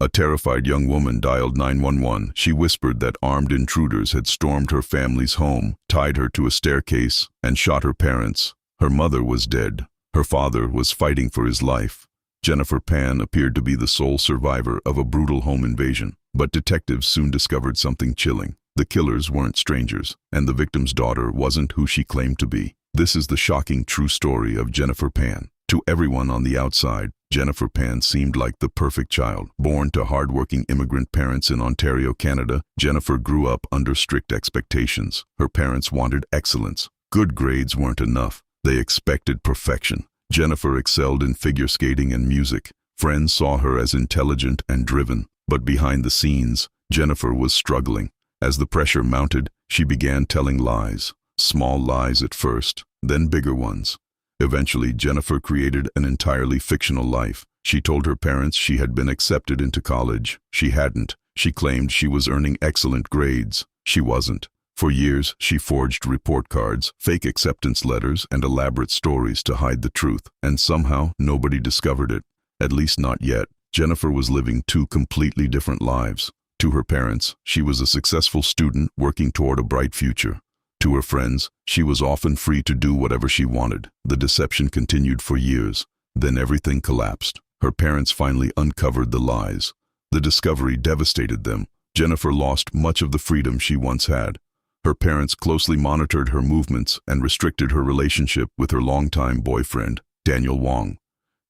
A terrified young woman dialed 911. She whispered that armed intruders had stormed her family's home, tied her to a staircase, and shot her parents. Her mother was dead. Her father was fighting for his life. Jennifer Pan appeared to be the sole survivor of a brutal home invasion. But detectives soon discovered something chilling. The killers weren't strangers, and the victim's daughter wasn't who she claimed to be. This is the shocking true story of Jennifer Pan. To everyone on the outside, Jennifer Pan seemed like the perfect child. Born to hard-working immigrant parents in Ontario, Canada, Jennifer grew up under strict expectations. Her parents wanted excellence. Good grades weren't enough. They expected perfection. Jennifer excelled in figure skating and music. Friends saw her as intelligent and driven. But behind the scenes, Jennifer was struggling. As the pressure mounted, she began telling lies. Small lies at first, then bigger ones. Eventually, Jennifer created an entirely fictional life. She told her parents she had been accepted into college. She hadn't. She claimed she was earning excellent grades. She wasn't. For years, she forged report cards, fake acceptance letters, and elaborate stories to hide the truth. And somehow, nobody discovered it. At least not yet. Jennifer was living two completely different lives. To her parents, she was a successful student working toward a bright future. To her friends, she was often free to do whatever she wanted. The deception continued for years. Then everything collapsed. Her parents finally uncovered the lies. The discovery devastated them. Jennifer lost much of the freedom she once had. Her parents closely monitored her movements and restricted her relationship with her longtime boyfriend, Daniel Wong.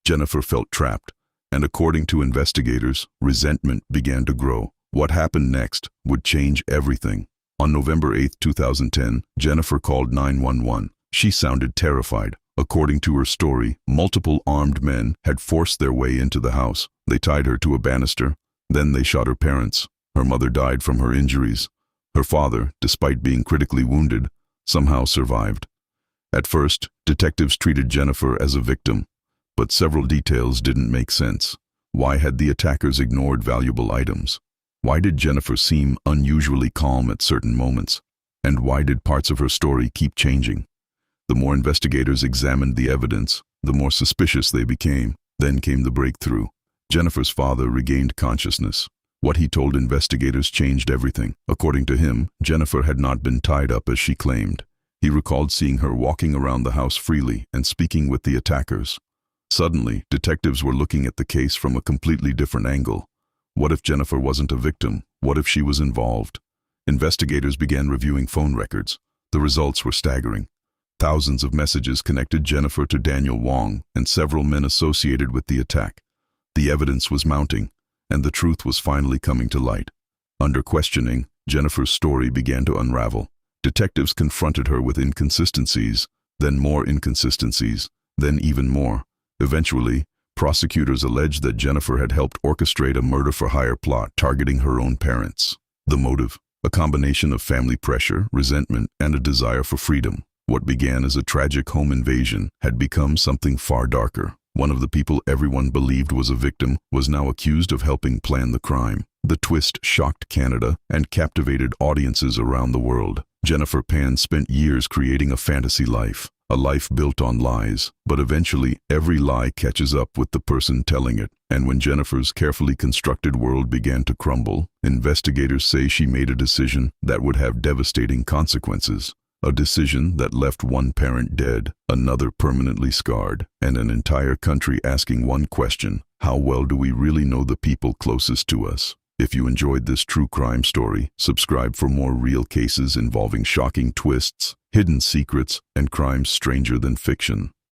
Jennifer felt trapped, and according to investigators, resentment began to grow. What happened next would change everything. On November 8, 2010, Jennifer called 911. She sounded terrified. According to her story, multiple armed men had forced their way into the house. They tied her to a banister. Then they shot her parents. Her mother died from her injuries. Her father, despite being critically wounded, somehow survived. At first, detectives treated Jennifer as a victim, but several details didn't make sense. Why had the attackers ignored valuable items? Why did Jennifer seem unusually calm at certain moments? And why did parts of her story keep changing? The more investigators examined the evidence, the more suspicious they became. Then came the breakthrough. Jennifer's father regained consciousness. What he told investigators changed everything. According to him, Jennifer had not been tied up as she claimed. He recalled seeing her walking around the house freely and speaking with the attackers. Suddenly, detectives were looking at the case from a completely different angle. What if Jennifer wasn't a victim? What if she was involved? Investigators began reviewing phone records. The results were staggering. Thousands of messages connected Jennifer to Daniel Wong and several men associated with the attack. The evidence was mounting, and the truth was finally coming to light. Under questioning, Jennifer's story began to unravel. Detectives confronted her with inconsistencies, then more inconsistencies, then even more. Eventually, prosecutors alleged that Jennifer had helped orchestrate a murder-for-hire plot targeting her own parents. The motive? A combination of family pressure, resentment, and a desire for freedom. What began as a tragic home invasion had become something far darker. One of the people everyone believed was a victim was now accused of helping plan the crime. The twist shocked Canada and captivated audiences around the world. Jennifer Pan spent years creating a fantasy life. A life built on lies, but eventually every lie catches up with the person telling it. And when Jennifer's carefully constructed world began to crumble, investigators say she made a decision that would have devastating consequences. A decision that left one parent dead, another permanently scarred, and an entire country asking one question: how well do we really know the people closest to us? If you enjoyed this true crime story, subscribe for more real cases involving shocking twists, hidden secrets, and crimes stranger than fiction.